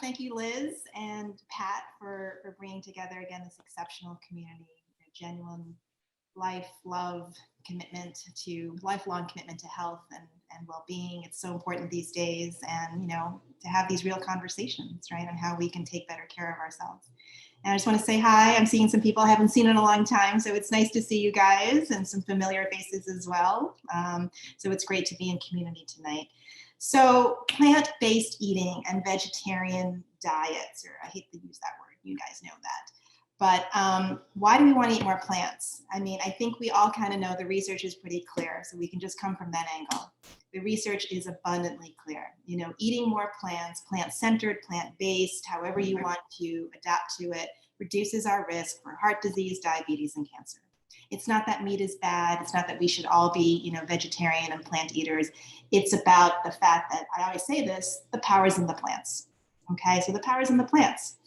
Thank you, Liz and Pat, for bringing together again this exceptional community, genuine life, love, lifelong commitment to health and well-being. It's so important these days, and to have these real conversations, right, on how we can take better care of ourselves. And I just want to say hi. I'm seeing some people I haven't seen in a long time, so it's nice to see you guys and some familiar faces as well. So it's great to be in community tonight. So plant-based eating and vegetarian diets, or I hate to use that word, you guys know that. But why do we want to eat more plants? I mean, I think we all kind of know the research is pretty clear, so we can just come from that angle. The research is abundantly clear. Eating more plants, plant-centered, plant-based, however you want to adapt to it, reduces our risk for heart disease, diabetes, and cancer. It's not that meat is bad. It's not that we should all be, vegetarian and plant eaters. It's about the fact that, I always say this, the power's in the plants. Okay, so the power's in the plants.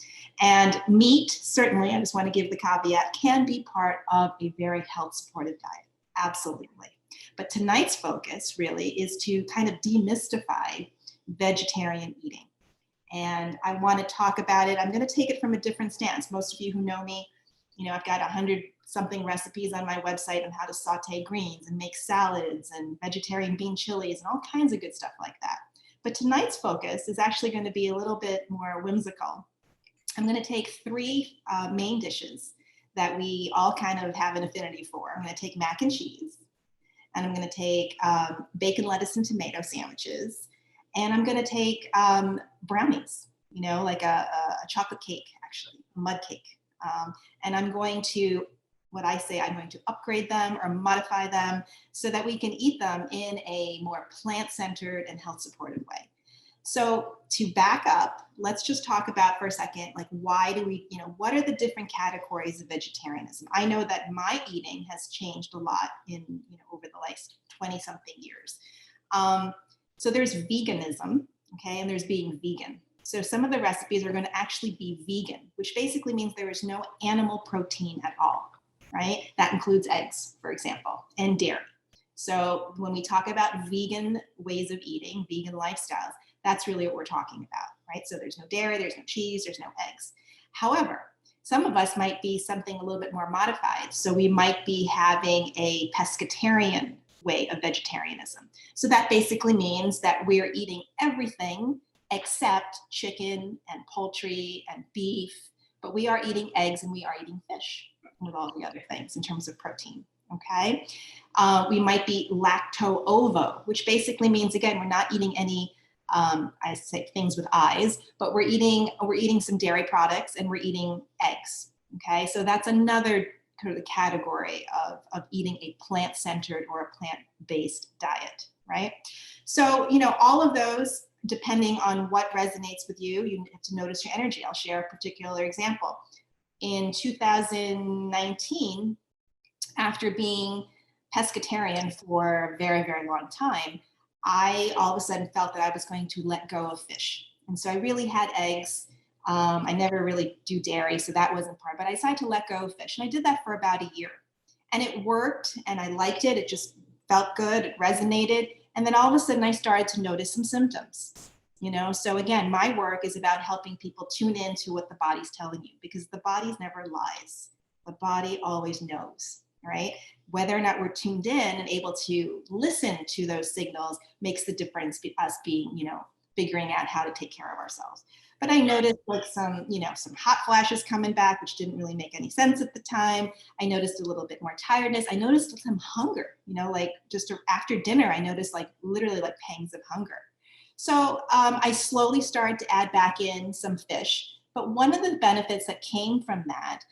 And meat, certainly, I just want to give the caveat, can be part of a very health-supportive diet. Absolutely. But tonight's focus really is to kind of demystify vegetarian eating. And I want to talk about it. I'm going to take it from a different stance. Most of you who know me, I've got 100-something recipes on my website on how to saute greens and make salads and vegetarian bean chilies and all kinds of good stuff like that. But tonight's focus is actually going to be a little bit more whimsical. I'm going to take three main dishes that we all kind of have an affinity for. I'm going to take mac and cheese, and I'm going to take bacon, lettuce, and tomato sandwiches, and I'm going to take brownies, like a chocolate cake, actually, a mud cake. And I'm going to upgrade them or modify them so that we can eat them in a more plant-centered and health-supportive way. So to back up, let's just talk about for a second, like, why do we, what are the different categories of vegetarianism? I know that my eating has changed a lot in, over the last 20-something years. So there's veganism, okay, and there's being vegan. So some of the recipes are going to actually be vegan, which basically means there is no animal protein at all, right? That includes eggs, for example, and dairy. So when we talk about vegan ways of eating, vegan lifestyles, that's really what we're talking about, right? So there's no dairy, there's no cheese, there's no eggs. However, some of us might be something a little bit more modified. So we might be having a pescatarian way of vegetarianism. So that basically means that we're eating everything except chicken and poultry and beef, but we are eating eggs and we are eating fish with all the other things in terms of protein, okay? We might be lacto-ovo, which basically means, again, we're not eating any, I say things with eyes, but we're eating some dairy products and we're eating eggs, okay? So that's another kind of category of eating a plant-centered or a plant-based diet, right? So, all of those, depending on what resonates with you, you have to notice your energy. I'll share a particular example. In 2019, after being pescatarian for a very, very long time, I all of a sudden felt that I was going to let go of fish. And so I really had eggs. I never really do dairy, so that wasn't part, but I decided to let go of fish. And I did that for about a year. And it worked, and I liked it. It just felt good, it resonated. And then all of a sudden I started to notice some symptoms, So again, my work is about helping people tune into what the body's telling you, because the body never lies. The body always knows, right? Whether or not we're tuned in and able to listen to those signals makes the difference, us being, figuring out how to take care of ourselves. But I noticed like some hot flashes coming back, which didn't really make any sense at the time. I noticed a little bit more tiredness. I noticed some hunger, like just after dinner, I noticed literally pangs of hunger. So I slowly started to add back in some fish. But one of the benefits that came from that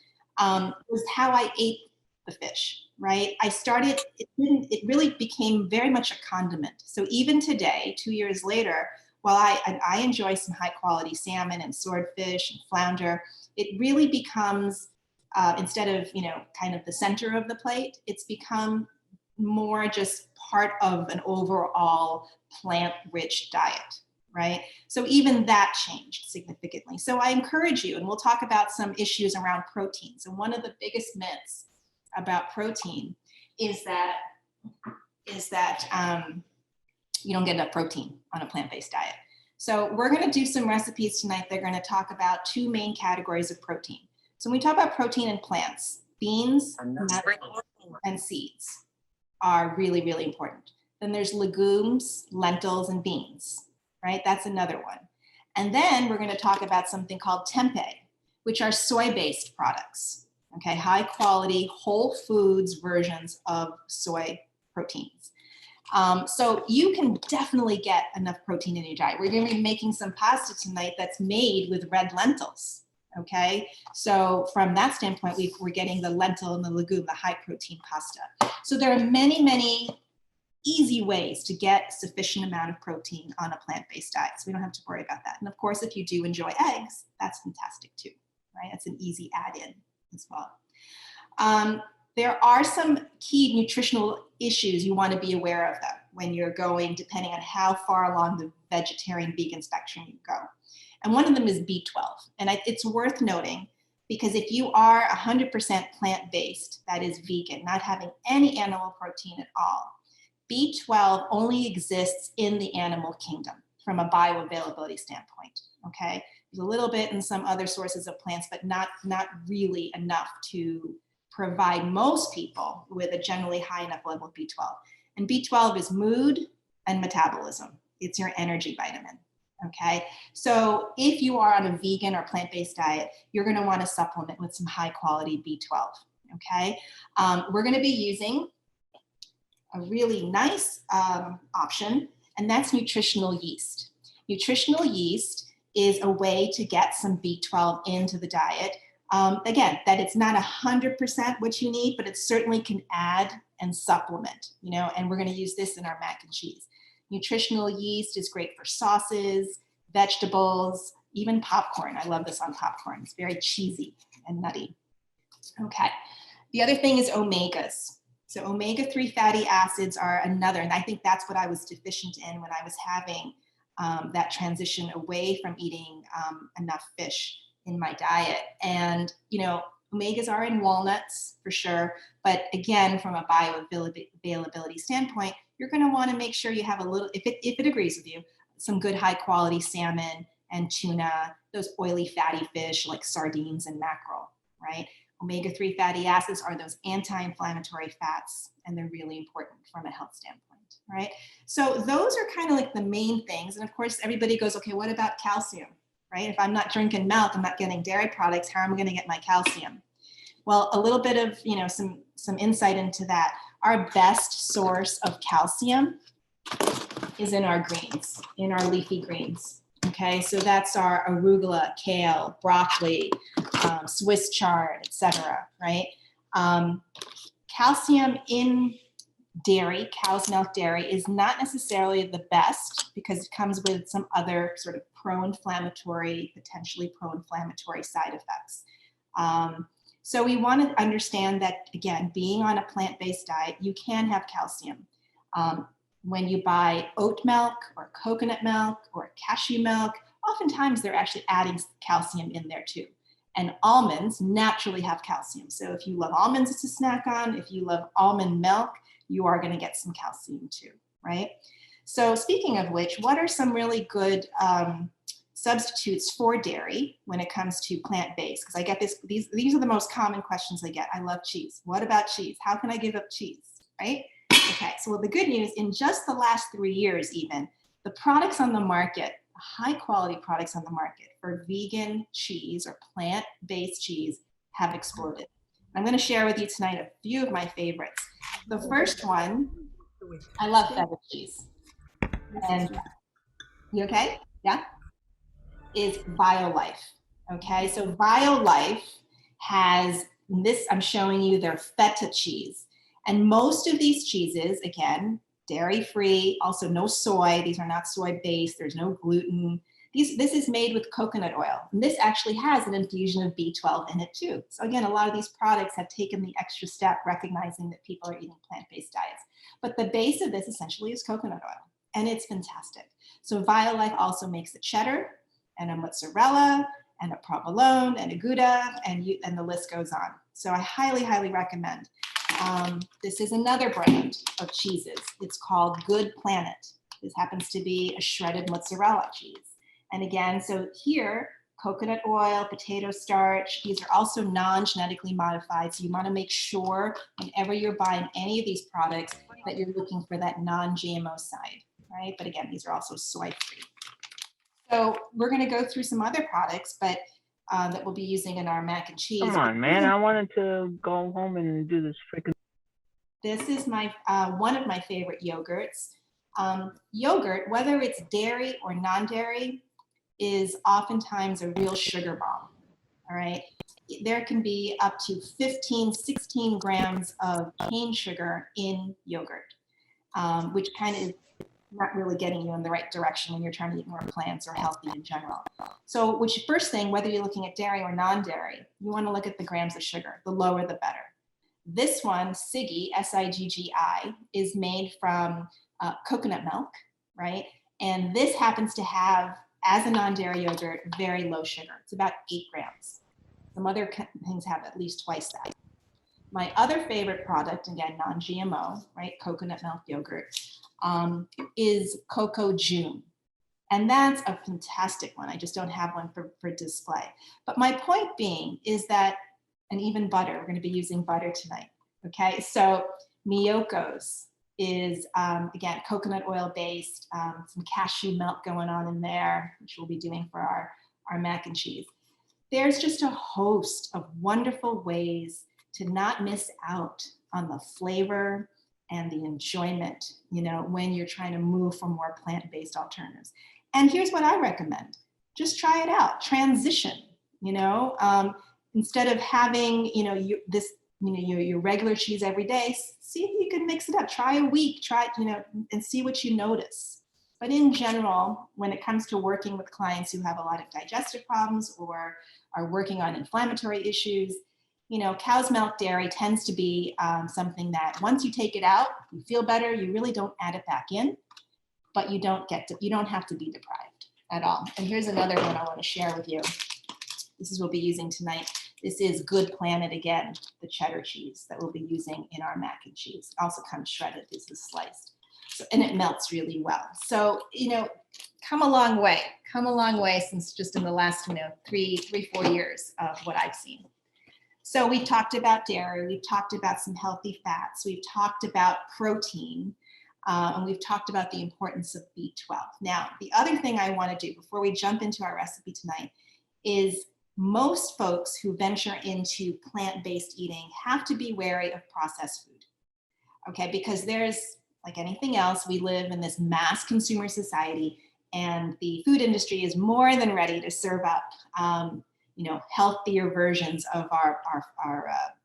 was how I ate the fish, right? It really became very much a condiment. So even today, 2 years later, while I enjoy some high quality salmon and swordfish and flounder, it really becomes, instead of, kind of the center of the plate, it's become more just part of an overall plant-rich diet, right? So even that changed significantly. So I encourage you, and we'll talk about some issues around protein. So one of the biggest myths about protein is that you don't get enough protein on a plant-based diet. So we're going to do some recipes tonight. They're going to talk about two main categories of protein. So when we talk about protein in plants, beans, nuts, and seeds are really, really important. Then there's legumes, lentils, and beans, right? That's another one. And then we're going to talk about something called tempeh, which are soy-based products, okay? High quality, whole foods versions of soy proteins. So you can definitely get enough protein in your diet. We're going to be making some pasta tonight that's made with red lentils, okay? So from that standpoint, we're getting the lentil and the legume, the high protein pasta. So there are many, many easy ways to get sufficient amount of protein on a plant-based diet. So we don't have to worry about that. And of course, if you do enjoy eggs, that's fantastic too, right? That's an easy add-in as well. There are some key nutritional issues you want to be aware of though when you're going, depending on how far along the vegetarian vegan spectrum you go. And one of them is B12. And it's worth noting because if you are 100% plant-based, that is vegan, not having any animal protein at all, B12 only exists in the animal kingdom from a bioavailability standpoint, okay? There's a little bit in some other sources of plants, but not really enough to provide most people with a generally high enough level of B12. And B12 is mood and metabolism. It's your energy vitamin, okay? So if you are on a vegan or plant-based diet, you're gonna wanna supplement with some high quality B12, okay? We're gonna be using a really nice option, and that's nutritional yeast. Nutritional yeast is a way to get some B12 into the diet. Again, that it's not 100% what you need, but it certainly can add and supplement, you know, and we're going to use this in our mac and cheese. Nutritional yeast is great for sauces, vegetables, even popcorn. I love this on popcorn. It's very cheesy and nutty. Okay. The other thing is omegas. So omega-3 fatty acids are another, and I think that's what I was deficient in when I was having that transition away from eating enough fish in my diet. And, you know, omegas are in walnuts for sure. But again, from a bioavailability standpoint, you're going to want to make sure you have a little, if it agrees with you, some good high quality salmon and tuna, those oily fatty fish like sardines and mackerel, right? Omega-3 fatty acids are those anti-inflammatory fats, and they're really important from a health standpoint, right? So those are kind of like the main things. And of course, everybody goes, okay, what about calcium, right? If I'm not drinking milk, I'm not getting dairy products, how am I going to get my calcium? Well, a little bit of, you know, some insight into that. Our best source of calcium is in our greens, in our leafy greens. Okay, so that's our arugula, kale, broccoli, Swiss chard, etc. Right? Calcium in dairy, cow's milk dairy, is not necessarily the best because it comes with some other sort of pro-inflammatory, potentially pro-inflammatory side effects. So we want to understand that, again, being on a plant-based diet, you can have calcium. When you buy oat milk or coconut milk or cashew milk, oftentimes they're actually adding calcium in there too. And almonds naturally have calcium. So if you love almonds to snack on, if you love almond milk, you are going to get some calcium too, right? So speaking of which, what are some really good substitutes for dairy when it comes to plant-based? Because I get these are the most common questions I get. I love cheese. What about cheese? How can I give up cheese, right? Okay, so the good news, in just the last 3 years even, the products on the market, high quality products on the market for vegan cheese or plant-based cheese have exploded. I'm going to share with you tonight a few of my favorites. The first one, I love feta cheese. And you okay? Yeah? Is BioLife. Okay, so BioLife has this, I'm showing you their feta cheese. And most of these cheeses, again, dairy-free, also no soy. These are not soy-based. There's no gluten. This is made with coconut oil. And this actually has an infusion of B12 in it too. So again, a lot of these products have taken the extra step, recognizing that people are eating plant-based diets. But the base of this essentially is coconut oil, and it's fantastic. So BioLife also makes a cheddar and a mozzarella and a provolone and a Gouda, and the list goes on. So I highly, highly recommend. This is another brand of cheeses. It's called Good Planet. This happens to be a shredded mozzarella cheese. And again, so here, coconut oil, potato starch, these are also non-genetically modified. So you want to make sure whenever you're buying any of these products that you're looking for that non-GMO side, right? But again, these are also soy-free. So we're going to go through some other products, but that we'll be using in our mac and cheese. Come on, man. I wanted to go home and do this freaking. This is my one of my favorite yogurts. Yogurt, whether it's dairy or non-dairy, is oftentimes a real sugar bomb, all right? There can be up to 15, 16 grams of cane sugar in yogurt, which kind of is not really getting you in the right direction when you're trying to eat more plants or healthy in general. So which first thing, whether you're looking at dairy or non-dairy, you want to look at the grams of sugar. The lower, the better. This one, Siggi, S-I-G-G-I, is made from coconut milk, right? And this happens to have, as a non-dairy yogurt, very low sugar. It's about 8 grams. Some other things have at least twice that. My other favorite product, again, non-GMO, right, coconut milk yogurt, is Cocoa June. And that's a fantastic one. I just don't have one for display. But my point being is that, and even butter, we're going to be using butter tonight, okay? So Makeovers is, again, coconut oil based, some cashew milk going on in there, which we'll be doing for our mac and cheese. There's just a host of wonderful ways to not miss out on the flavor and the enjoyment, you know, when you're trying to move from more plant-based alternatives. And here's what I recommend. Just try it out. Transition, you know, instead of having, you know, your regular cheese every day, see if you can mix it up. Try a week, you know, and see what you notice. But in general, when it comes to working with clients who have a lot of digestive problems or are working on inflammatory issues, you know, cow's milk dairy tends to be something that once you take it out, you feel better. You really don't add it back in, but you don't have to be deprived at all. And here's another one I want to share with you. This is what we'll be using tonight. This is Good Planet, again, the cheddar cheese that we'll be using in our mac and cheese. Also comes shredded. This is sliced. So, and it melts really well. So, you know, come a long way since just in the last, you know, 3-4 years of what I've seen. So we've talked about dairy, we've talked about some healthy fats, we've talked about protein, and we've talked about the importance of B12. Now, the other thing I want to do before we jump into our recipe tonight is most folks who venture into plant-based eating have to be wary of processed food, okay? Because there's, like anything else, we live in this mass consumer society, and the food industry is more than ready to serve up you know, healthier versions of our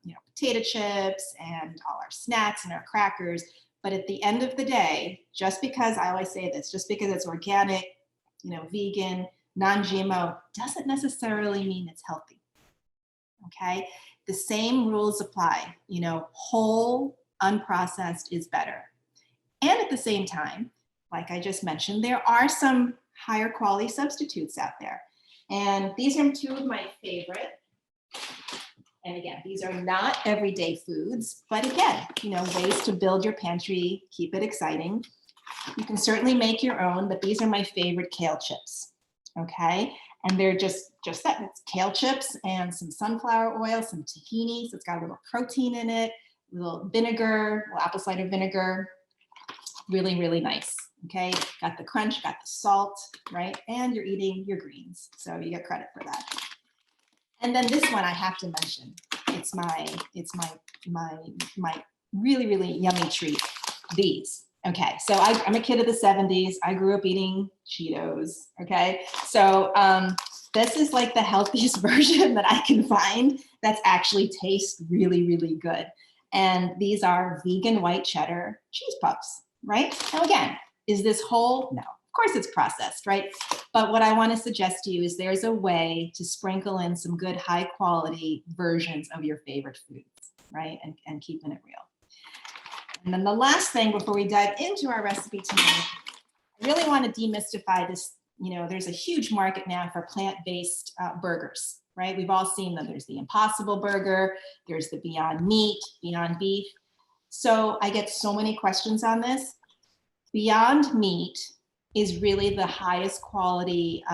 you know, potato chips and all our snacks and our crackers. But at the end of the day, just because, I always say this, just because it's organic, you know, vegan, non-GMO, doesn't necessarily mean it's healthy, okay? The same rules apply, you know, whole, unprocessed is better. And at the same time, like I just mentioned, there are some higher quality substitutes out there. And these are 2 of my favorite. And again, these are not everyday foods, but again, you know, ways to build your pantry, keep it exciting. You can certainly make your own, but these are my favorite kale chips, okay? And they're just that, it's kale chips and some sunflower oil, some tahini, so it's got a little protein in it, a little vinegar, a little apple cider vinegar, really, really nice. Okay, got the crunch, got the salt, right? And you're eating your greens, so you get credit for that. And then this one I have to mention. It's my really, really yummy treat. These. Okay, so I'm a kid of the 70s. I grew up eating Cheetos. Okay, so this is like the healthiest version that I can find that's actually tastes really, really good. And these are vegan white cheddar cheese puffs, right? Now again, is this whole? No, of course it's processed, right? But what I want to suggest to you is there's a way to sprinkle in some good high quality versions of your favorite foods, right? And keeping it real. And then the last thing before we dive into our recipe tonight, I really want to demystify this. You know, there's a huge market now for plant-based burgers, right? We've all seen them. There's the Impossible Burger, there's the Beyond Meat, Beyond Beef. So I get so many questions on this. Beyond Meat is really the highest quality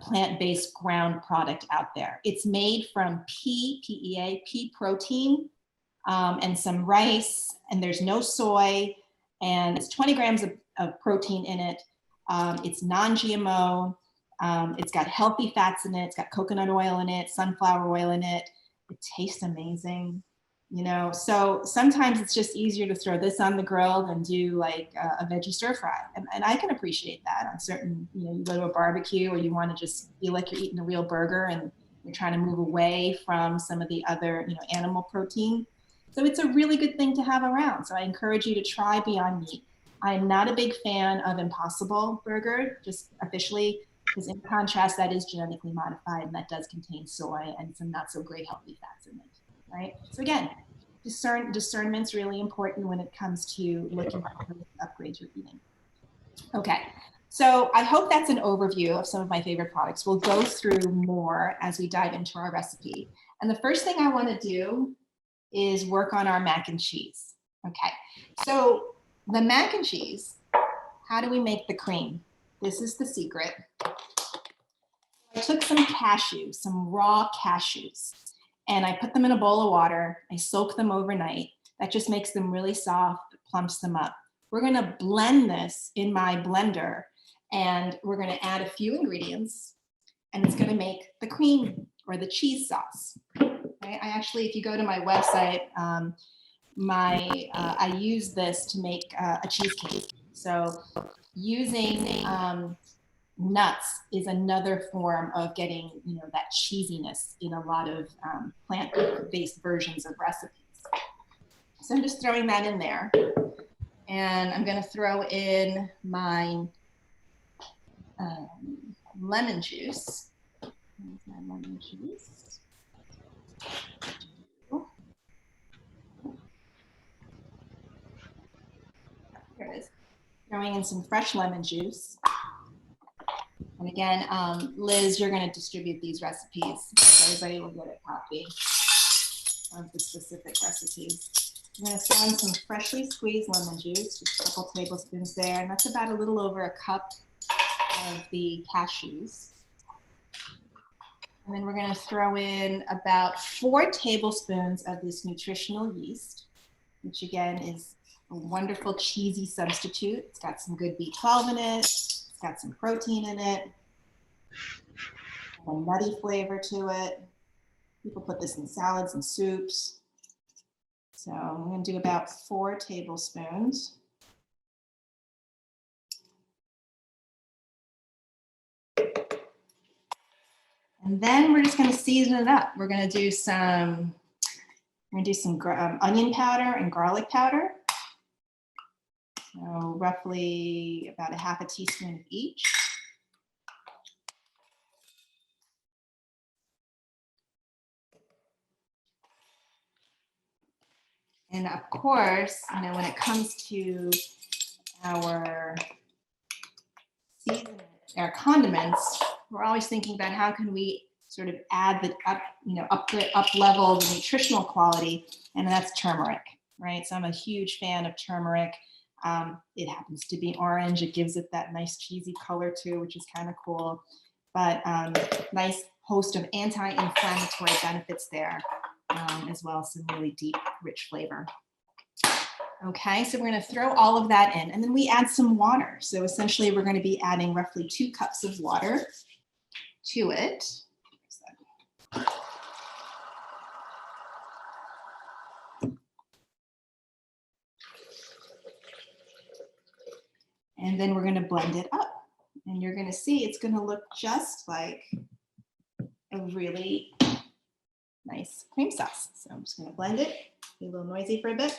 plant-based ground product out there. It's made from pea protein, and some rice, and there's no soy, and it's 20 grams of protein in it. It's non-GMO. It's got healthy fats in it. It's got coconut oil in it, sunflower oil in it. It tastes amazing. You know, so sometimes it's just easier to throw this on the grill than do like a veggie stir fry. And I can appreciate that on certain, you know, you go to a barbecue or you want to just feel like you're eating a real burger and you're trying to move away from some of the other, you know, animal protein. So it's a really good thing to have around. So I encourage you to try Beyond Meat. I'm not a big fan of Impossible Burger, just officially, because in contrast, that is genetically modified and that does contain soy and some not so great healthy fats in it. Right? So again, discernment's really important when it comes to looking at the upgrades you're eating. Okay, so I hope that's an overview of some of my favorite products. We'll go through more as we dive into our recipe. And the first thing I want to do is work on our mac and cheese. Okay, so the mac and cheese, how do we make the cream? This is the secret. I took some cashews, some raw cashews, and I put them in a bowl of water. I soak them overnight. That just makes them really soft, plumps them up. We're gonna blend this in my blender, and we're gonna add a few ingredients, and it's gonna make the cream or the cheese sauce. Okay? I actually, if you go to my website, I use this to make a cheesecake. So using nuts is another form of getting, you know, that cheesiness in a lot of plant-based versions of recipes. So I'm just throwing that in there, and I'm going to throw in my lemon juice. Here's my lemon juice. Here it is. Throwing in some fresh lemon juice. And again, Liz, you're going to distribute these recipes so everybody will get a copy of the specific recipes. I'm going to throw in some freshly squeezed lemon juice, just a couple tablespoons there, and that's about a little over a cup of the cashews. And then we're going to throw in about 4 tablespoons of this nutritional yeast, which again is a wonderful cheesy substitute. It's got some good B12 in it. It's got some protein in it, a nutty flavor to it. People put this in salads and soups. So I'm going to do about 4 tablespoons. And then we're just going to season it up. We're going to do some onion powder and garlic powder. So roughly about a half a teaspoon of each. And of course, you know, when it comes to our seasoning, our condiments, we're always thinking about how can we sort of add up level the nutritional quality, and that's turmeric, right? So I'm a huge fan of turmeric. It happens to be orange. It gives it that nice cheesy color too, which is kind of cool. But nice host of anti-inflammatory benefits there, as well as some really deep, rich flavor. Okay, so we're going to throw all of that in, and then we add some water. So essentially, we're going to be adding roughly 2 cups of water to it. And then we're going to blend it up, and you're going to see it's going to look just like a really nice cream sauce. So I'm just going to blend it, be a little noisy for a bit.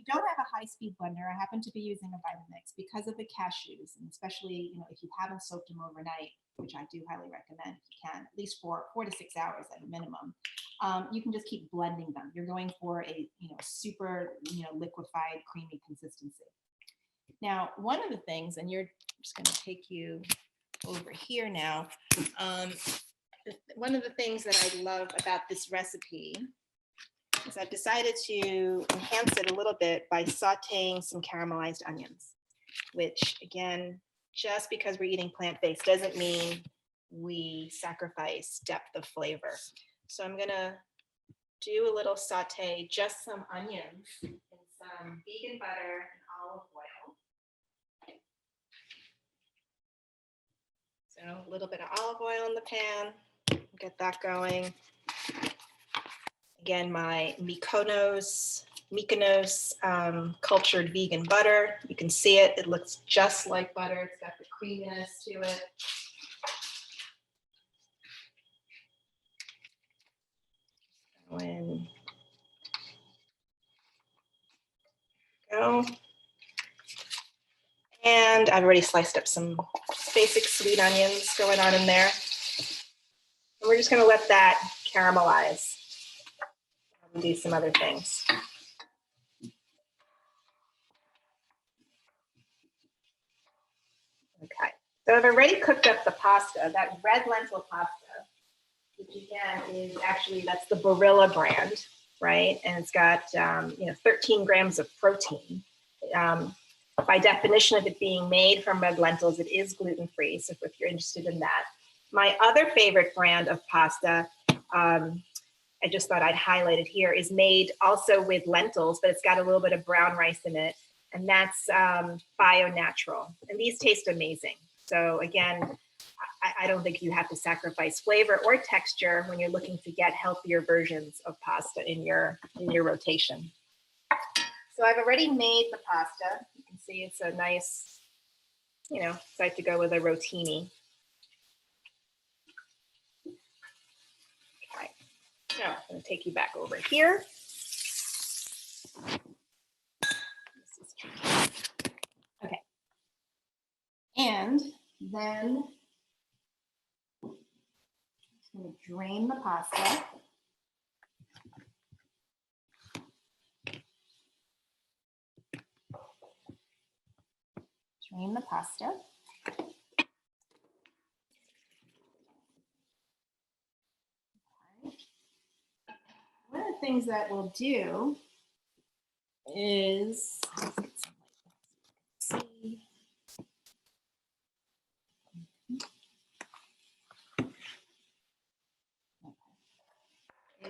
Don't have a high-speed blender. I happen to be using a Vitamix because of the cashews, and especially, you know, if you haven't soaked them overnight, which I do highly recommend if you can, at least for 4 to 6 hours at a minimum. You can just keep blending them. You're going for a super liquefied, creamy consistency. Now, one of the things, and I'm just going to take you over here now. One of the things that I love about this recipe is I've decided to enhance it a little bit by sauteing some caramelized onions, which again, just because we're eating plant-based doesn't mean we sacrifice depth of flavor. So I'm gonna do a little saute, just some onions and some vegan butter and olive oil. So a little bit of olive oil in the pan, get that going. Again, my Mykonos cultured vegan butter. You can see it. It looks just like butter. It's got the creaminess to it. Go. And I've already sliced up some basic sweet onions going on in there. And we're just going to let that caramelize and do some other things. Okay, so I've already cooked up the pasta, that red lentil pasta, which again is actually, that's the Barilla brand, right? And it's got 13 grams of protein. By definition of it being made from red lentils, it is gluten-free, so if you're interested in that. My other favorite brand of pasta, I just thought I'd highlight it here, is made also with lentils, but it's got a little bit of brown rice in it, and that's Bio Natural. And these taste amazing. So again, I don't think you have to sacrifice flavor or texture when you're looking to get healthier versions of pasta in your rotation. So I've already made the pasta. You can see it's a nice, decide to go with a rotini. Okay, now I'm going to take you back over here. Okay, and then I'm just going to drain the pasta. Drain the pasta. One of the things that we'll do is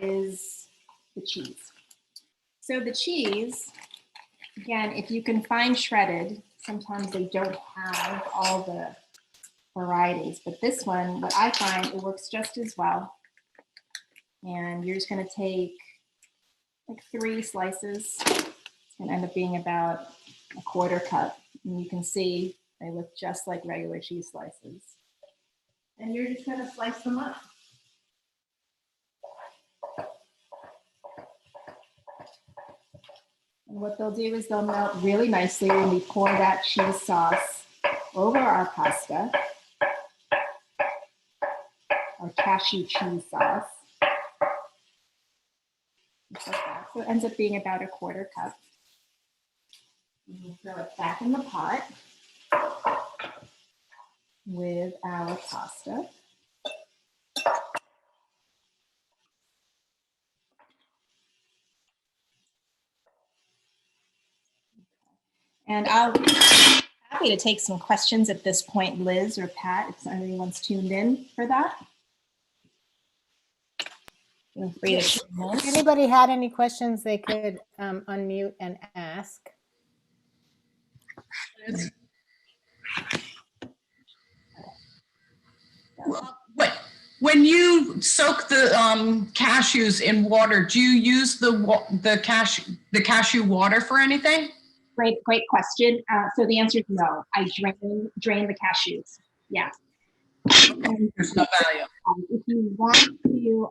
is the cheese. So the cheese, again, if you can find shredded, sometimes they don't have all the varieties, but this one, what I find, it works just as well. And you're just going to take like 3 slices. It's going to end up being about a 1/4 cup. And you can see they look just like regular cheese slices. And you're just going to slice them up. And what they'll do is they'll melt really nicely when we pour that cheese sauce over our pasta, our cashew cheese sauce. So it ends up being about a 1/4 cup. And we'll throw it back in the pot with our pasta. And I'll be happy to take some questions at this point, Liz or Pat, if anyone's tuned in for that. Feel free to tune in. If anybody had any questions, they could unmute and ask. When you soak the cashews in water, do you use the cashew water for anything? Great question. So the answer is no. I drain the cashews. Yeah. There's no value. If you want to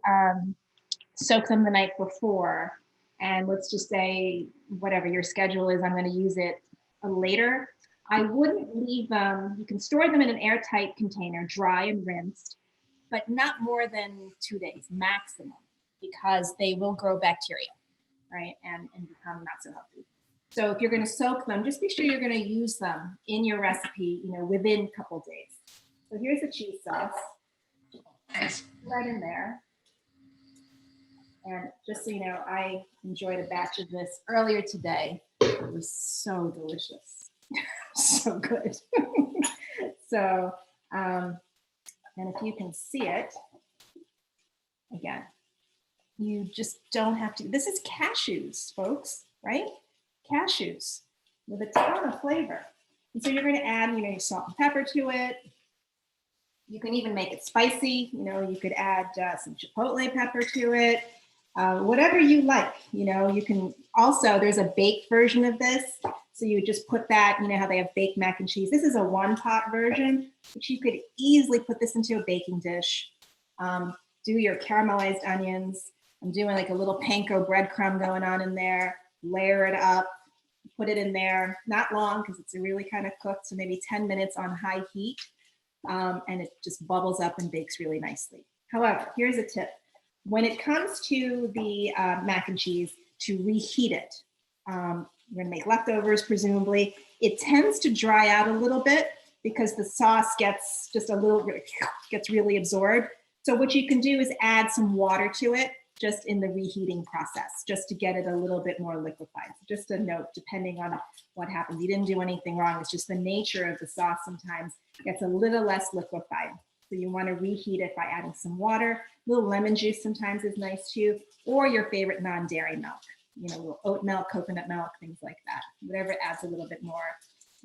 soak them the night before, and let's just say whatever your schedule is, I'm going to use it later. I wouldn't leave them. You can store them in an airtight container, dry and rinsed, but not more than 2 days maximum, because they will grow bacteria, right? And become not so healthy. So if you're going to soak them, just be sure you're going to use them in your recipe, within a couple days. So here's the cheese sauce. Nice. Right in there. And just so you know, I enjoyed a batch of this earlier today. It was so delicious. So good. So, and if you can see it, again, you just don't have to. This is cashews, folks, right? Cashews with a ton of flavor. And so you're going to add, your salt and pepper to it. You can even make it spicy. You could add some chipotle pepper to it. Whatever you like. You can also, there's a baked version of this. So you just put that, how they have baked mac and cheese. This is a one-pot version, but you could easily put this into a baking dish. Do your caramelized onions. I'm doing like a little panko breadcrumb going on in there. Layer it up, put it in there. Not long, because it's really kind of cooked. So maybe 10 minutes on high heat. And it just bubbles up and bakes really nicely. However, here's a tip. When it comes to the mac and cheese, to reheat it, you're gonna make leftovers, presumably. It tends to dry out a little bit because the sauce gets gets really absorbed. So what you can do is add some water to it just in the reheating process, just to get it a little bit more liquefied. So just a note, depending on what happens. You didn't do anything wrong. It's just the nature of the sauce sometimes gets a little less liquefied. So you want to reheat it by adding some water. A little lemon juice sometimes is nice too, or your favorite non-dairy milk. Little oat milk, coconut milk, things like that. Whatever adds a little bit more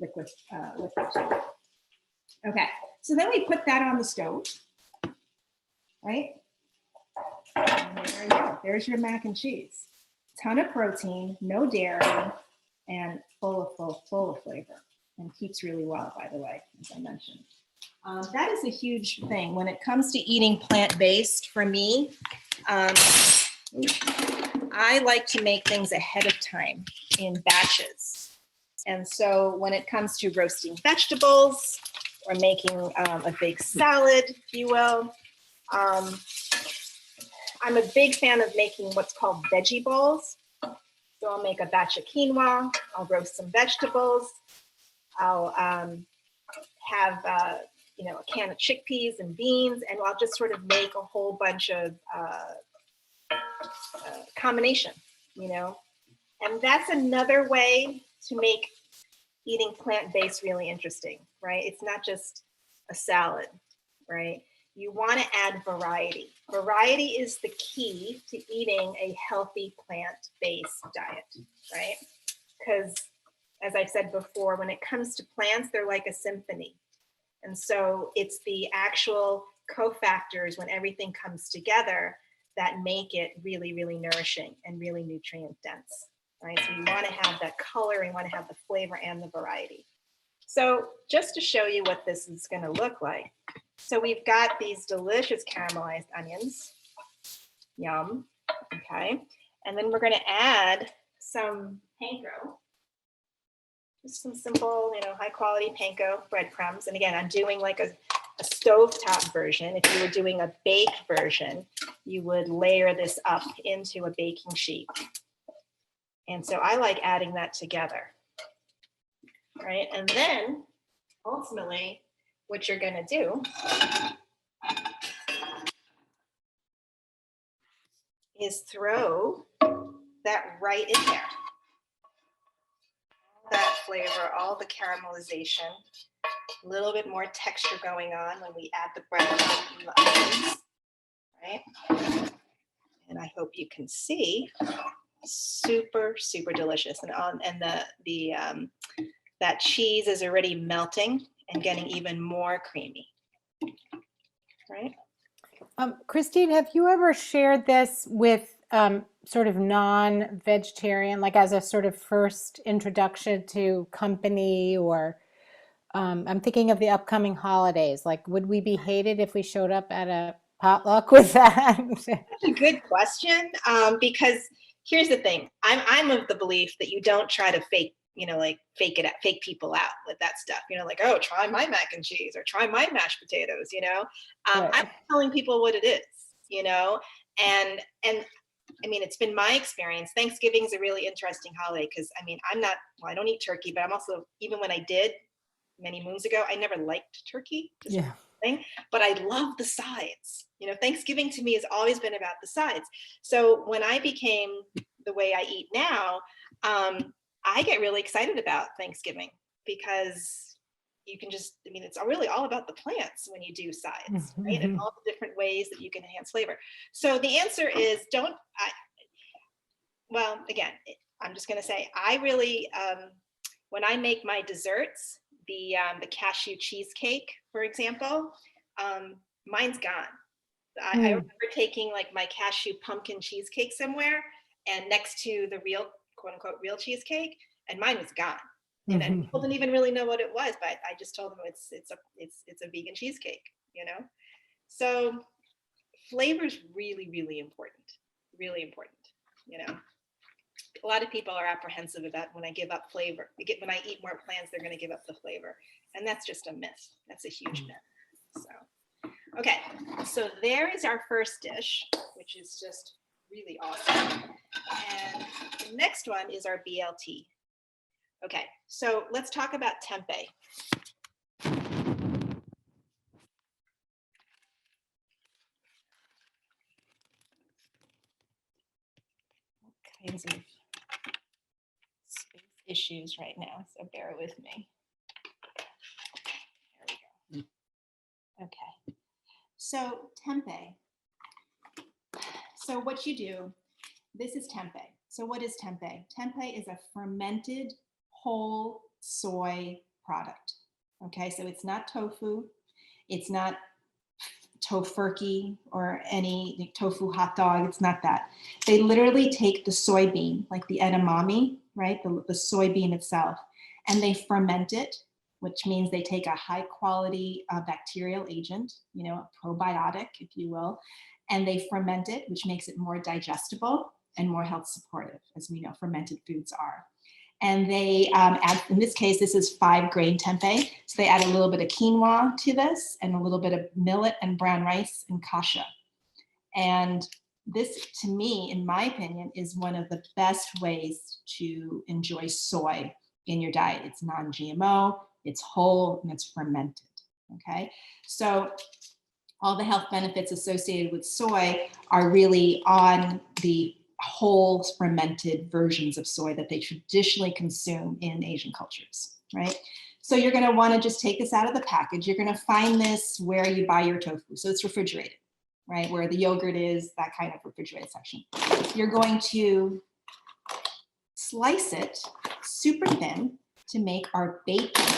liquid to it. Okay, so then we put that on the stove, right? And there you go. There's your mac and cheese. Ton of protein, no dairy, and full of flavor, and keeps really well, by the way, as I mentioned. That is a huge thing when it comes to eating plant-based. For me, I like to make things ahead of time in batches. And so when it comes to roasting vegetables or making a big salad, if you will, I'm a big fan of making what's called Veggie Balls. So I'll make a batch of quinoa, I'll roast some vegetables, I'll have a can of chickpeas and beans, and I'll just sort of make a whole bunch of combination, And that's another way to make eating plant-based really interesting, right? It's not just a salad, right? You want to add variety. Variety is the key to eating a healthy plant-based diet, right? Because as I've said before, when it comes to plants, they're like a symphony. And so it's the actual cofactors when everything comes together that make it really, really nourishing and really nutrient dense, right? So you want to have that color, you want to have the flavor and the variety. So just to show you what this is going to look like. So we've got these delicious caramelized onions. Yum. Okay. And then we're going to add some panko. Just some simple, high quality panko breadcrumbs. And again, I'm doing like a stovetop version. If you were doing a baked version, you would layer this up into a baking sheet. And so I like adding that together. Right. And then ultimately, what you're going to do is throw that right in there. That flavor, all the caramelization, a little bit more texture going on when we add the breadcrumbs and the onions, right? And I hope you can see, super, super delicious. And that cheese is already melting and getting even more creamy, right? Christine, have you ever shared this with sort of non-vegetarian, like as a sort of first introduction to company, or I'm thinking of the upcoming holidays, like would we be hated if we showed up at a potluck with that? That's a good question, because here's the thing. I'm of the belief that you don't try to fake like fake people out with that stuff, like, oh, try my mac and cheese or try my mashed potatoes, Right. I'm telling people what it is, and I mean, it's been my experience. Thanksgiving is a really interesting holiday because I don't eat turkey, but I'm also, even when I did many moons ago, I never liked turkey. Yeah. But I love the sides. Thanksgiving to me has always been about the sides. So when I became the way I eat now, I get really excited about Thanksgiving because you can just, it's really all about the plants when you do sides, right? And all the different ways that you can enhance flavor. So the answer is again, I'm just going to say, I really, when I make my desserts, the cashew cheesecake, for example, mine's gone. I remember taking like my cashew pumpkin cheesecake somewhere and next to the real, quote unquote, real cheesecake, and mine was gone. And people didn't even really know what it was, but I just told them it's a vegan cheesecake, So flavor is really, really important, really important, A lot of people are apprehensive about when I give up flavor. When I eat more plants, they're going to give up the flavor. And that's just a myth. That's a huge myth. So, okay. So there is our first dish, which is just really awesome. And the next one is our BLT. Okay. So let's talk about tempeh. Kinds of space issues right now, so bear with me. There we go. Okay, so tempeh. So what you do, this is tempeh. So what is tempeh? Tempeh is a fermented whole soy product. Okay, so it's not tofu, it's not tofurkey or any tofu hot dog. It's not that. They literally take the soybean, like the edamame, right? The soybean itself, and they ferment it, which means they take a high quality bacterial agent, a probiotic, if you will, and they ferment it, which makes it more digestible and more health supportive, as we know fermented foods are. And they add, in this case, this is 5-grain tempeh. So they add a little bit of quinoa to this and a little bit of millet and brown rice and kasha. And this, to me, in my opinion, is one of the best ways to enjoy soy in your diet. It's non-GMO, it's whole, and it's fermented, okay? So all the health benefits associated with soy are really on the whole fermented versions of soy that they traditionally consume in Asian cultures, right? So you're going to want to just take this out of the package. You're going to find this where you buy your tofu. So it's refrigerated, right? Where the yogurt is, that kind of refrigerated section. You're going to slice it super thin to make our bacon.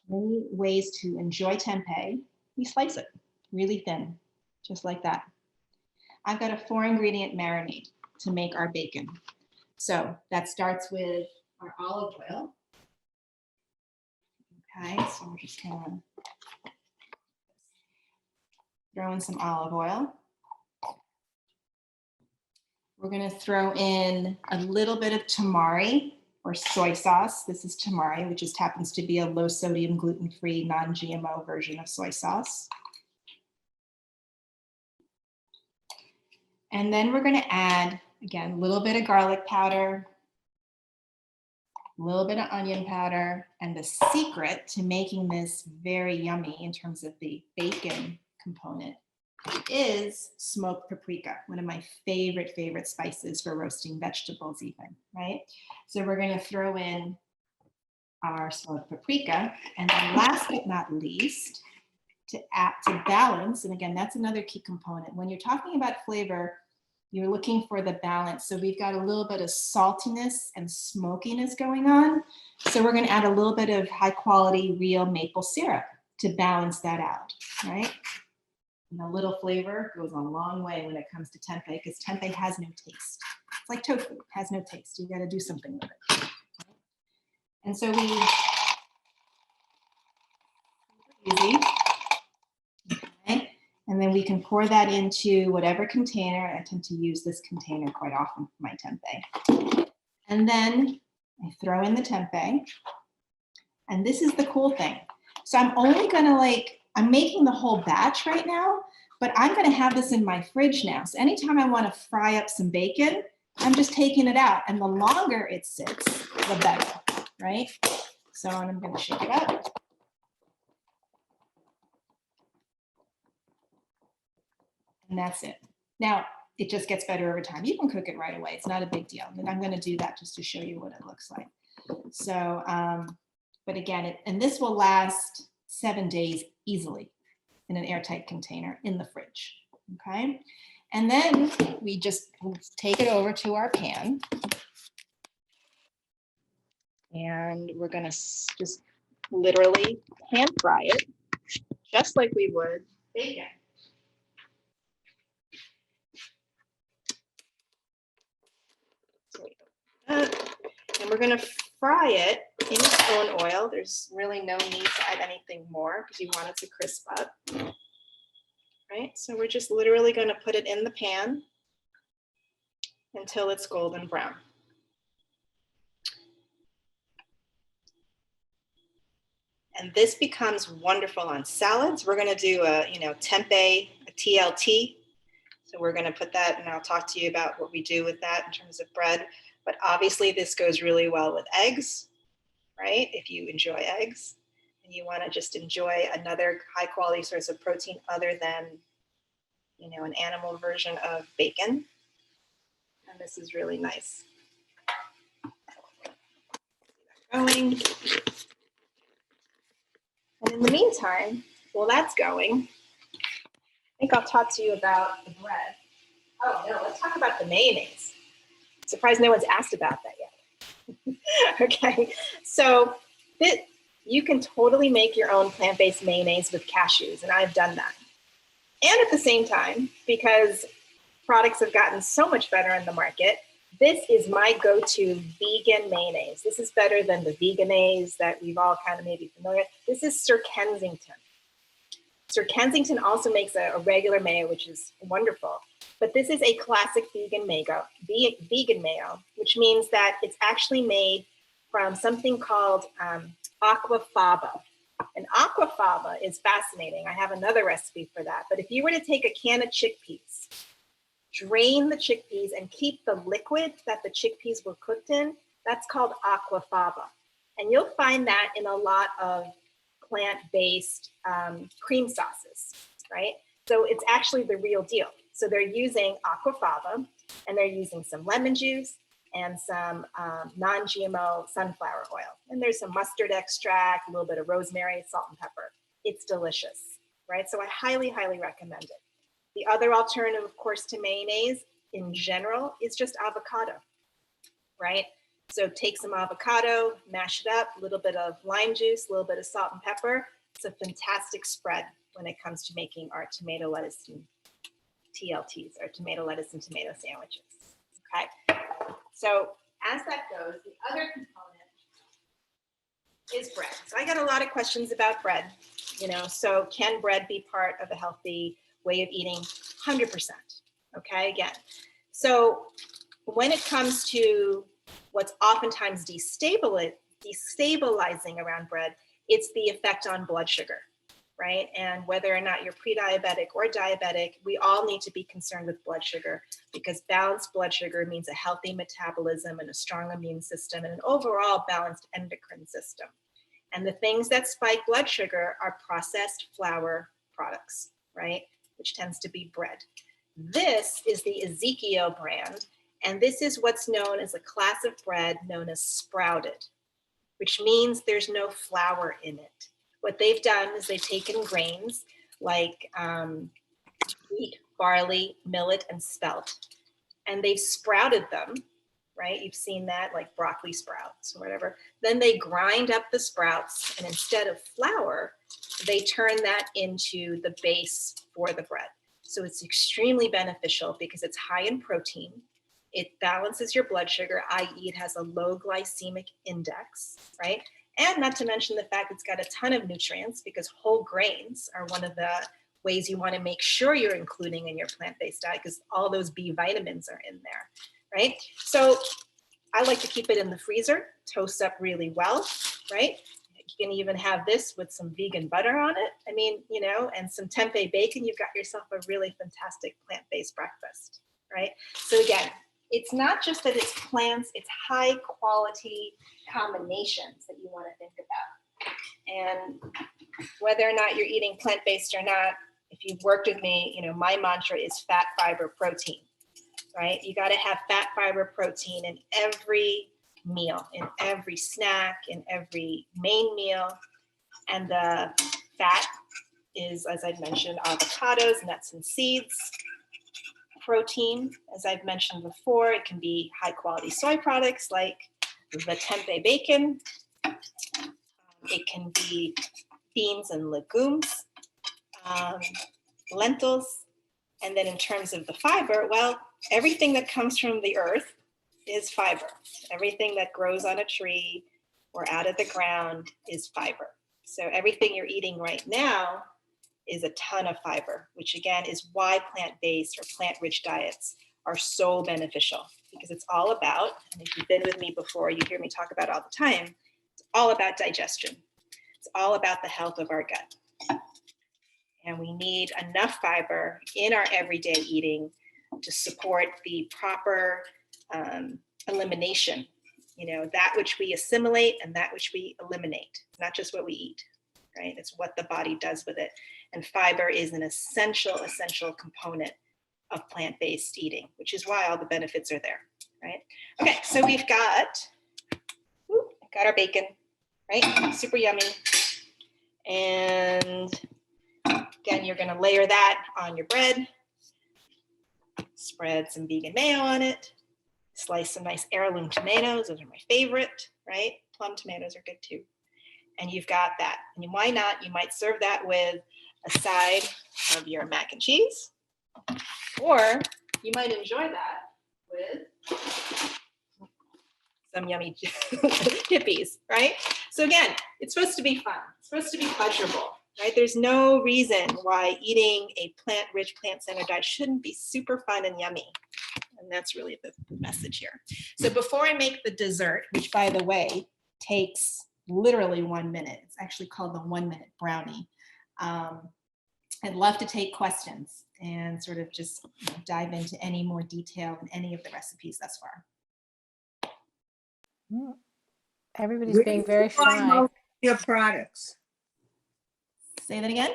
Many ways to enjoy tempeh. We slice it really thin, just like that. I've got a 4-ingredient marinade to make our bacon. So that starts with our olive oil. Okay, so we're just gonna throw in some olive oil. We're gonna throw in a little bit of tamari or soy sauce. This is tamari, which just happens to be a low sodium, gluten-free, non-GMO version of soy sauce. And then we're going to add, again, a little bit of garlic powder, a little bit of onion powder, and the secret to making this very yummy in terms of the bacon component is smoked paprika, one of my favorite spices for roasting vegetables even, right? So we're going to throw in our smoked paprika, and then last but not least, to balance, and again, that's another key component. When you're talking about flavor, you're looking for the balance. So we've got a little bit of saltiness and smokiness going on. So we're going to add a little bit of high quality real maple syrup to balance that out, right? And a little flavor goes a long way when it comes to tempeh, because tempeh has no taste. It's like tofu, it has no taste. You got to do something with it. Right? And so easy. Okay. And then we can pour that into whatever container. I tend to use this container quite often for my tempeh. And then I throw in the tempeh. And this is the cool thing. So I'm only gonna I'm making the whole batch right now, but I'm gonna have this in my fridge now. So anytime I wanna fry up some bacon, I'm just taking it out. And the longer it sits, the better, right? So I'm gonna shake it up. And that's it. Now, it just gets better over time. You can cook it right away. It's not a big deal. And I'm gonna do that just to show you what it looks like. So, but again, and this will last 7 days easily in an airtight container in the fridge, okay? And then we just take it over to our pan. And we're gonna just literally pan fry it, just like we would bacon. And we're gonna fry it in its own oil. There's really no need to add anything more because you want it to crisp up, right? So we're just literally gonna put it in the pan until it's golden brown. And this becomes wonderful on salads. We're gonna do a tempeh, a TLT. So we're gonna put that, and I'll talk to you about what we do with that in terms of bread. But obviously this goes really well with eggs, right? If you enjoy eggs and you wanna just enjoy another high quality source of protein other than, an animal version of bacon. And this is really nice. Going. And in the meantime, while that's going, I think I'll talk to you about the bread. Oh no, let's talk about the mayonnaise. Surprised no one's asked about that yet. Okay, so you can totally make your own plant-based mayonnaise with cashews, and I've done that. And at the same time, because products have gotten so much better in the market, this is my go-to vegan mayonnaise. This is better than the Veganaise that we've all kind of maybe familiar with. This is Sir Kensington. Sir Kensington also makes a regular mayo, which is wonderful. But this is a classic vegan mayo, which means that it's actually made from something called aquafaba. And aquafaba is fascinating. I have another recipe for that. But if you were to take a can of chickpeas, drain the chickpeas and keep the liquid that the chickpeas were cooked in, that's called aquafaba. And you'll find that in a lot of plant-based cream sauces, right? So it's actually the real deal. So they're using aquafaba, and they're using some lemon juice and some non-GMO sunflower oil. And there's some mustard extract, a little bit of rosemary, salt and pepper. It's delicious, right? So I highly, highly recommend it. The other alternative, of course, to mayonnaise in general is just avocado, right? So take some avocado, mash it up, a little bit of lime juice, a little bit of salt and pepper. It's a fantastic spread when it comes to making our tomato, lettuce, and TLTs, or tomato, lettuce, and tomato sandwiches, okay? So as that goes, the other component is bread. So I got a lot of questions about bread, so can bread be part of a healthy way of eating? 100%, okay, again. So when it comes to what's oftentimes destabilizing around bread, it's the effect on blood sugar, right? And whether or not you're pre-diabetic or diabetic, we all need to be concerned with blood sugar, because balanced blood sugar means a healthy metabolism and a strong immune system and an overall balanced endocrine system. And the things that spike blood sugar are processed flour products, right? Which tends to be bread. This is the Ezekiel brand, and this is what's known as a class of bread known as sprouted, which means there's no flour in it. What they've done is they've taken grains like wheat, barley, millet, and spelt, and they've sprouted them, right? You've seen that, like broccoli sprouts or whatever. Then they grind up the sprouts, and instead of flour, they turn that into the base for the bread. So it's extremely beneficial because it's high in protein. It balances your blood sugar, i.e. it has a low glycemic index, right? And not to mention the fact it's got a ton of nutrients, because whole grains are one of the ways you want to make sure you're including in your plant-based diet, because all those B vitamins are in there, right? So I like to keep it in the freezer, toasts up really well, right? You can even have this with some vegan butter on it. I mean, you know, and some tempeh bacon, you've got yourself a really fantastic plant-based breakfast, right? So again, it's not just that it's plants, it's high quality combinations that you want to think about. And whether or not you're eating plant-based or not, if you've worked with me, you know, my mantra is fat, fiber, protein, right? You got to have fat, fiber, protein in every meal, in every snack, in every main meal. And the fat is, as I've mentioned, avocados, nuts and seeds. Protein, as I've mentioned before, it can be high quality soy products like the tempeh bacon. It can be beans and legumes, lentils. And then in terms of the fiber, well, everything that comes from the earth is fiber. Everything that grows on a tree or out of the ground is fiber. So everything you're eating right now is a ton of fiber, which again is why plant-based or plant-rich diets are so beneficial, because it's all about, and if you've been with me before, you hear me talk about it all the time, it's all about digestion. It's all about the health of our gut. And we need enough fiber in our everyday eating to support the proper elimination, you know, that which we assimilate and that which we eliminate, not just what we eat, right? It's what the body does with it. And fiber is an essential component of plant-based eating, which is why all the benefits are there, right? Okay, so we've got our bacon, right? Super yummy. And again, you're gonna layer that on your bread, spread some vegan mayo on it, slice some nice heirloom tomatoes. Those are my favorite, right? Plum tomatoes are good too. And you've got that. And why not? You might serve that with a side of your mac and cheese, or you might enjoy that with some yummy hippies, right? So again, it's supposed to be fun. It's supposed to be pleasurable, right? There's no reason why eating a plant-rich, plant-centered diet shouldn't be super fun and yummy. And that's really the message here. So before I make the dessert, which by the way, takes literally 1 minute, it's actually called the 1 minute brownie. I'd love to take questions and sort of just dive into any more detail in any of the recipes thus far. Everybody's being very shy. Your products. Say that again?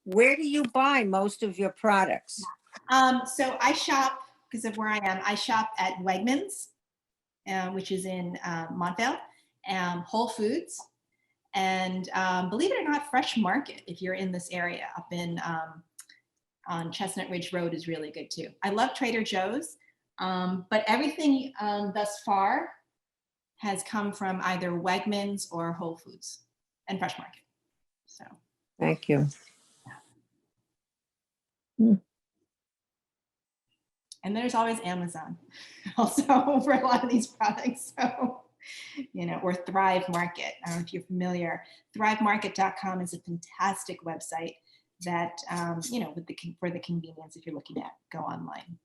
Where do you buy most of your products? So I shop, because of where I am, I shop at Wegmans, which is in Montvale, Whole Foods, and believe it or not, Fresh Market, if you're in this area, up in on Chestnut Ridge Road is really good too. I love Trader Joe's, but everything thus far has come from either Wegmans or Whole Foods and Fresh Market. So Thank you. and there's always Amazon also for a lot of these products. So, you know, or Thrive Market. I don't know if you're familiar. ThriveMarket.com is a fantastic website that, you know, with for the convenience if you're looking at go online.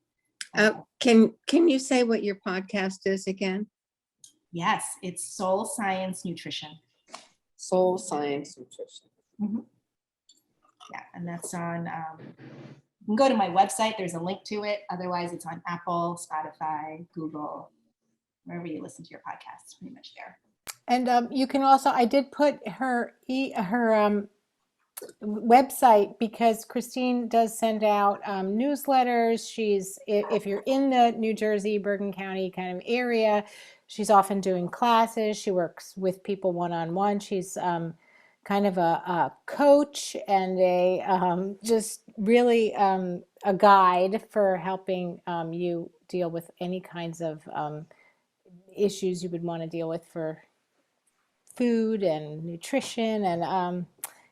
Can you say what your podcast is again? Yes, it's Soul Science Nutrition. Soul Science Nutrition. Mm-hmm. Yeah, and that's on, you can go to my website, there's a link to it. Otherwise, it's on Apple, Spotify, Google, wherever you listen to your podcasts, it's pretty much there. And you can also, I did put her website because Christine does send out newsletters. If you're in the New Jersey, Bergen County kind of area, she's often doing classes. She works with people one-on-one. She's kind of a coach and a just really a guide for helping you deal with any kinds of issues you would want to deal with for food and nutrition. And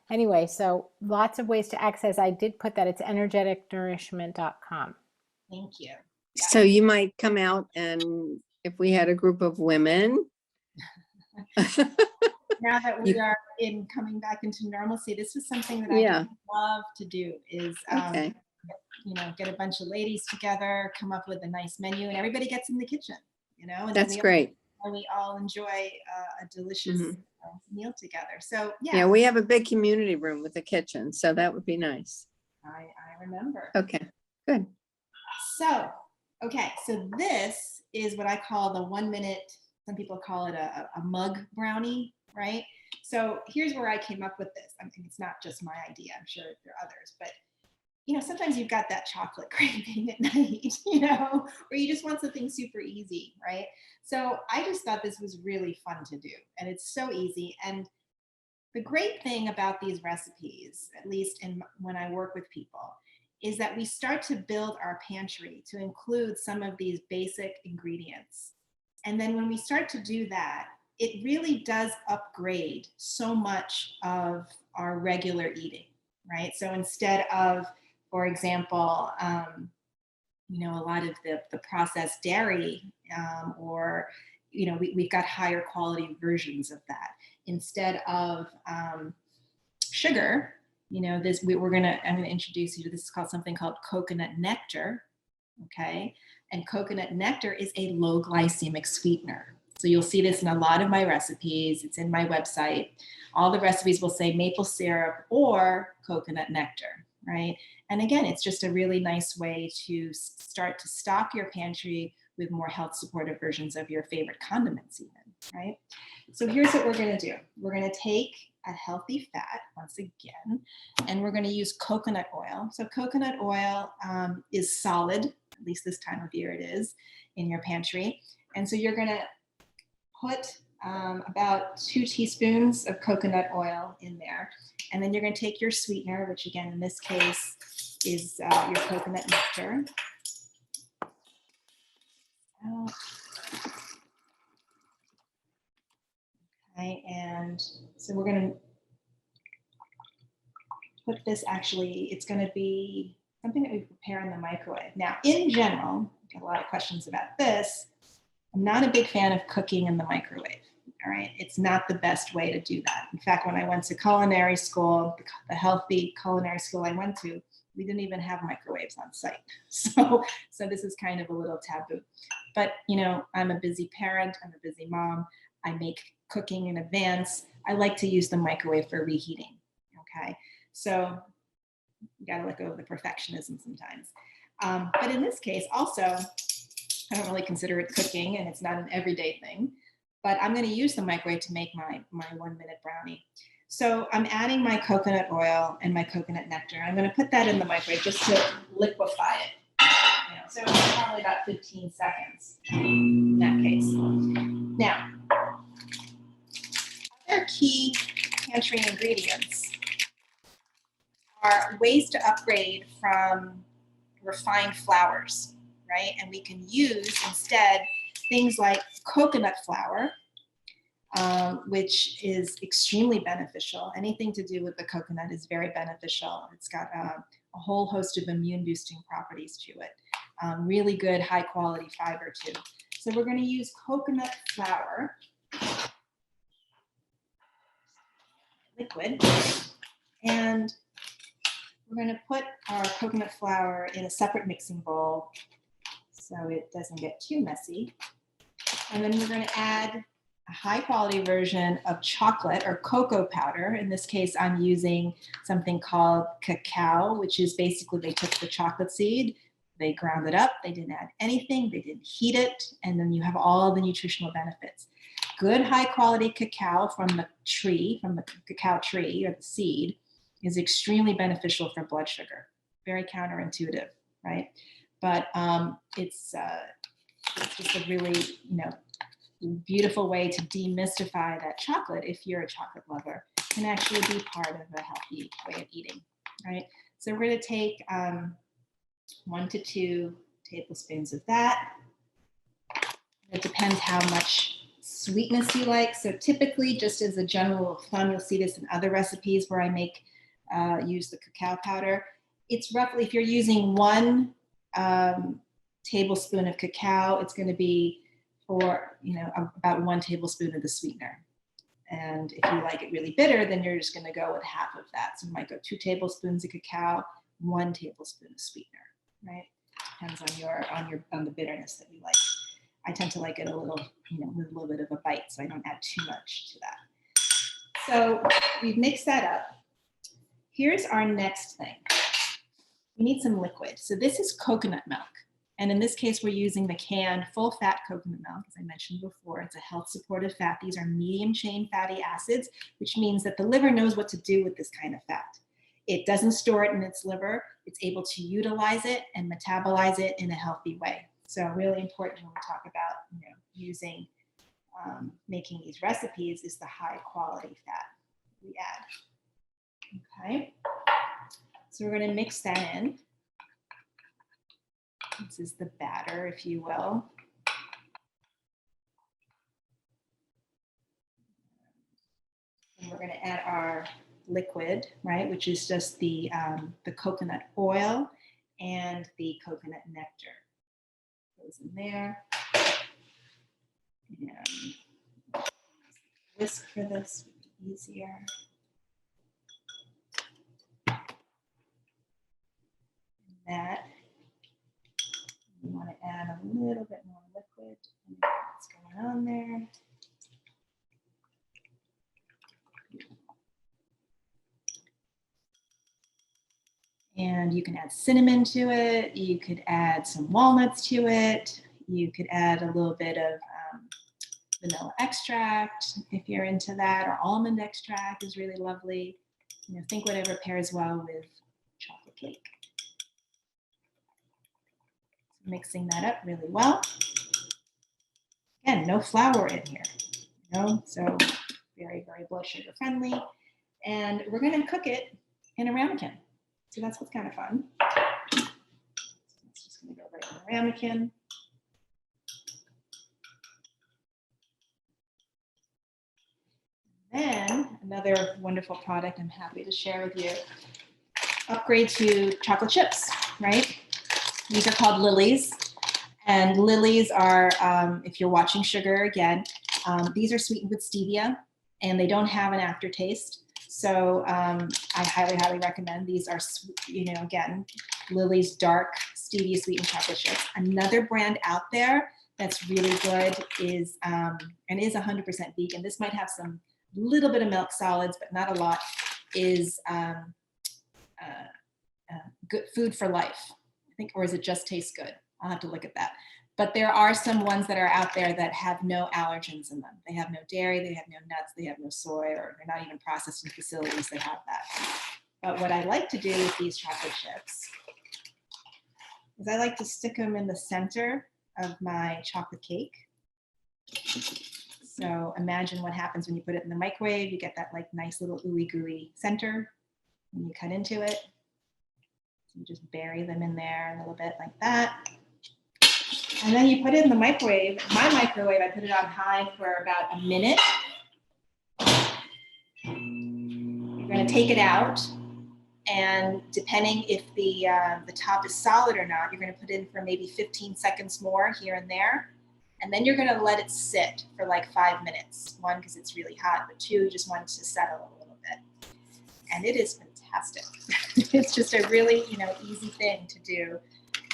anyway, so lots of ways to access. I did put that. It's energeticnourishment.com. Thank you. So you might come out, and if we had a group of women. Now that we are coming back into normalcy, this is something that I love to do is, you know, get a bunch of ladies together, come up with a nice menu, and everybody gets in the kitchen, you know. And that's great. where we all enjoy a delicious meal together. So Yeah, we have a big community room with a kitchen, so that would be nice. I remember. Okay, good. So, okay, so this is what I call the 1 minute, some people call it a mug brownie, right? So here's where I came up with this. I mean, it's not just my idea, I'm sure there are others, but sometimes you've got that chocolate craving at night, or you just want something super easy, right? So I just thought this was really fun to do, and it's so easy. And the great thing about these recipes, at least when I work with people, is that we start to build our pantry to include some of these basic ingredients. And then when we start to do that, it really does upgrade so much of our regular eating, right? So instead of, for example, a lot of the processed dairy, or we've got higher quality versions of that. Instead of sugar, I'm going to introduce you to this. Is called something called coconut nectar. Okay, and coconut nectar is a low glycemic sweetener. So you'll see this in a lot of my recipes. It's in my website. All the recipes will say maple syrup or coconut nectar, right? And again, it's just a really nice way to start to stock your pantry with more health supportive versions of your favorite condiments even, right? So here's what we're going to do. We're going to take a healthy fat once again, and we're going to use coconut oil. So coconut oil is solid, at least this time of year it is, in your pantry. And so you're going to put about 2 teaspoons of coconut oil in there. And then you're going to take your sweetener, which again, in this case, is your coconut nectar. Okay, and so we're going to put this, it's going to be something that we prepare in the microwave. Now, in general, I get a lot of questions about this. I'm not a big fan of cooking in the microwave. All right, it's not the best way to do that. In fact, when I went to culinary school, the healthy culinary school I went to, we didn't even have microwaves on site. So this is kind of a little taboo. But I'm a busy parent. I'm a busy mom. I make cooking in advance. I like to use the microwave for reheating. Okay, so you got to let go of the perfectionism sometimes. But in this case, also, I don't really consider it cooking, and it's not an everyday thing. But I'm going to use the microwave to make my 1 minute brownie. So I'm adding my coconut oil and my coconut nectar. I'm going to put that in the microwave just to liquefy it. So it's probably about 15 seconds in that case. Now, other key pantry ingredients are ways to upgrade from refined flours, right? And we can use instead things like coconut flour, which is extremely beneficial. Anything to do with the coconut is very beneficial. It's got a whole host of immune boosting properties to it. Really good high quality fiber too. So we're going to use coconut flour, liquid, and we're going to put our coconut flour in a separate mixing bowl so it doesn't get too messy. And then we're going to add a high quality version of chocolate or cocoa powder. In this case, I'm using something called cacao, which is basically they took the chocolate seed, they ground it up, they didn't add anything, they didn't heat it, and then you have all the nutritional benefits. Good high quality cacao from the cacao tree or the seed is extremely beneficial for blood sugar. Very counterintuitive, right? But it's just a really, beautiful way to demystify that chocolate, if you're a chocolate lover, can actually be part of a healthy way of eating, right? So we're going to take 1 to 2 tablespoons of that. It depends how much sweetness you like. So typically, just as a general rule of thumb, you'll see this in other recipes where I use the cacao powder. It's roughly, if you're using 1 tablespoon of cacao, it's going to be for about 1 tablespoon of the sweetener. And if you like it really bitter, then you're just going to go with half of that. So you might go 2 tablespoons of cacao, 1 tablespoon of sweetener, right? Depends on the bitterness that you like. I tend to like it a little, with a little bit of a bite, so I don't add too much to that. So we've mixed that up. Here's our next thing. We need some liquid. So this is coconut milk. And in this case, we're using the canned full-fat coconut milk. As I mentioned before, it's a health-supportive fat. These are medium-chain fatty acids, which means that the liver knows what to do with this kind of fat. It doesn't store it in its liver. It's able to utilize it and metabolize it in a healthy way. So really important when we talk about using, making these recipes is the high-quality fat we add. Okay, so we're going to mix that in. This is the batter, if you will. And we're going to add our liquid, right, which is just the coconut oil and the coconut nectar. Goes in there. And whisk for this would be easier. And that. You want to add a little bit more liquid. What's going on there? And you can add cinnamon to it. You could add some walnuts to it. You could add a little bit of vanilla extract if you're into that, or almond extract is really lovely. Think whatever pairs well with chocolate cake. Mixing that up really well. Again, no flour in here, so very, very blood sugar friendly. And we're going to cook it in a ramekin. So that's what's kind of fun. So it's just going to go right in the ramekin. Then another wonderful product I'm happy to share with you. Upgrade to chocolate chips, right? These are called lilies, and lilies are, if you're watching sugar again, these are sweetened with stevia, and they don't have an aftertaste. So I highly, highly recommend. These are, again, Lily's dark stevia sweetened chocolate chips. Another brand out there that's really good is, and is 100% vegan. This might have some little bit of milk solids, but not a lot, is Good Food for Life. Or is it Just Taste Good? I'll have to look at that. But there are some ones that are out there that have no allergens in them. They have no dairy, they have no nuts, they have no soy, or they're not even processed in facilities that have that. But what I like to do with these chocolate chips is I like to stick them in the center of my chocolate cake. So imagine what happens when you put it in the microwave. You get that like nice little ooey gooey center when you cut into it. You just bury them in there a little bit like that. And then you put it in the microwave. My microwave, I put it on high for about a minute. You're going to take it out. And depending if the top is solid or not, you're going to put it in for maybe 15 seconds more here and there. And then you're going to let it sit for like 5 minutes. One, because it's really hot, but two, you just want it to settle a little bit. And it is fantastic. It's just a really, easy thing to do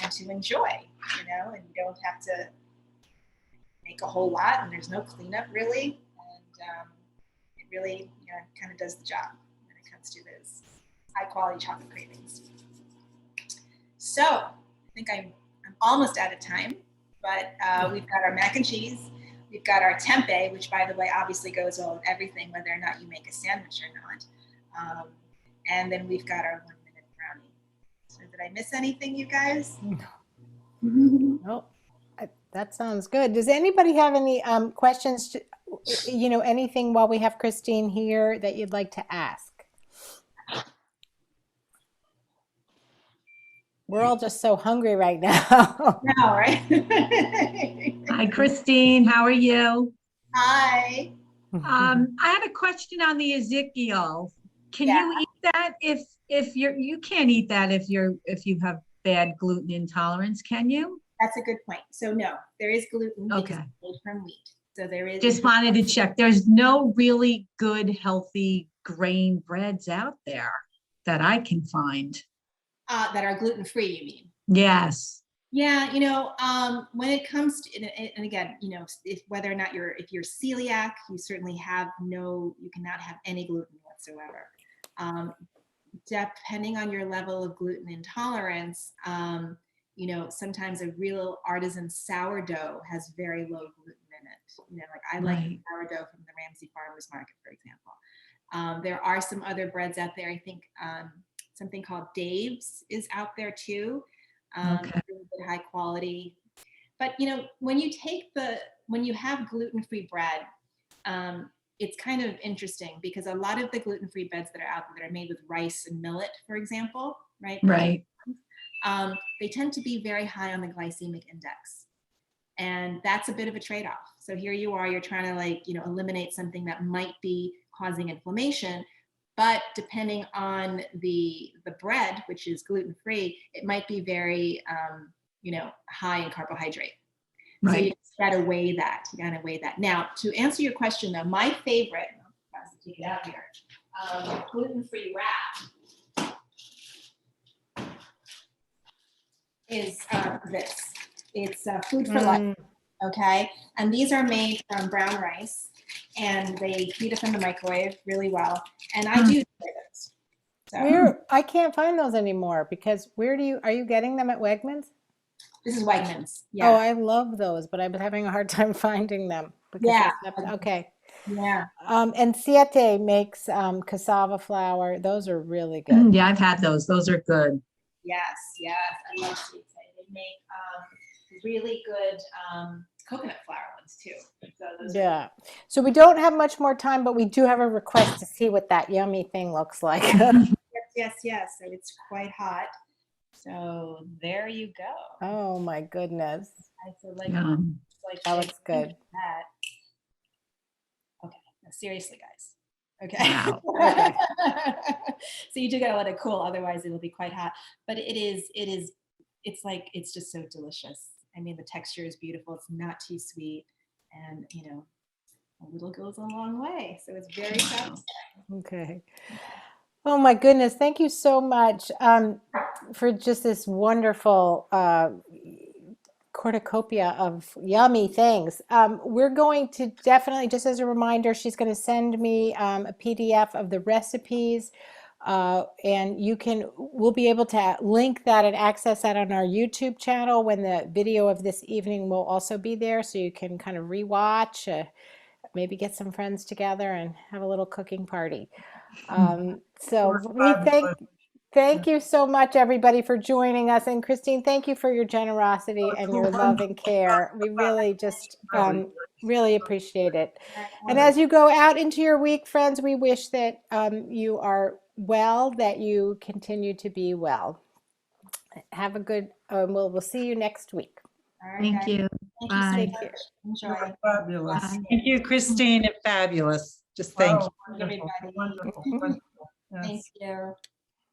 and to enjoy, and you don't have to make a whole lot, and there's no cleanup really. And it really, kind of does the job when it comes to those high quality chocolate cravings. So I think I'm almost out of time, but we've got our mac and cheese. We've got our tempeh, which by the way, obviously goes well with everything, whether or not you make a sandwich or not. And then we've got our 1-minute brownie. So did I miss anything, you guys? No, that sounds good. Does anybody have any questions, anything while we have Christine here that you'd like to ask? We're all just so hungry right now. No, right? Hi, Christine. How are you? Hi. I had a question on the Ezekiel. Can you eat that if you can't eat that if you have bad gluten intolerance, can you? That's a good point. So no, there is gluten because Okay. it's made from wheat. So there is. Just wanted to check. There's no really good, healthy grain breads out there that I can find. That are gluten-free, you mean? Yes. Yeah, when it comes to, and again, if whether or not if you're celiac, you certainly you cannot have any gluten whatsoever. Depending on your level of gluten intolerance, sometimes a real artisan sourdough has very low gluten in it. Like I like Right. sourdough from the Ramsey Farmers Market, for example. There are some other breads out there. I think something called Dave's is out there too. Okay. Really good, high quality. But when you have gluten-free bread, it's kind of interesting because a lot of the gluten-free breads that are out there that are made with rice and millet, for example, right? Right. They tend to be very high on the glycemic index. And that's a bit of a trade-off. So here you are, you're trying to eliminate something that might be causing inflammation, but depending on the bread, which is gluten-free, it might be very, high in carbohydrate. So you gotta weigh that. Now, to answer your question though, my favorite, I'll take it out here, gluten-free wrap is this. It's food for life, okay? And these are made from brown rice, and they heat up in the microwave really well. And I do enjoy those. So, I can't find those anymore because are you getting them at Wegmans? this is Wegmans. Oh, Yeah. I love those, but I was having a hard time finding them. Yeah. Okay. Yeah. And Siete makes cassava flour. Those are really good. Yeah, I've had those. Those are good. Yes. I love Sweet Say. They make really good coconut flour ones too. So those Yeah. So we don't have much more time, but we do have a request to see what that yummy thing looks like. yes. So it's quite hot. So there you go. Oh my goodness. So That looks good. Okay. No, seriously, guys. Okay. Wow. Okay. So you do gotta let it cool, otherwise it'll be quite hot. But it's just so delicious. I mean, the texture is beautiful. It's not too sweet, and a little goes a long way. So it's very satisfying. Okay. Oh my goodness. Thank you so much for just this wonderful cornucopia of yummy things. We're going to definitely, just as a reminder, she's going to send me a PDF of the recipes. And we'll be able to link that and access that on our YouTube channel when the video of this evening will also be there. So you can kind of rewatch, maybe get some friends together and have a little cooking party. So we thank you so much, everybody, for joining us. And Christine, thank you for your generosity and your love and care. We really just really appreciate it. And as you go out into your week, friends, we wish that you are well, that you continue to be well. Have a good, we'll see you next week. All right, Thank guys. you. Thank Bye. you so much. Enjoy. Fabulous. Bye. Thank you, Christine, and fabulous. Just thank you. Wonderful, Everybody. wonderful, wonderful. Yes. Thank you.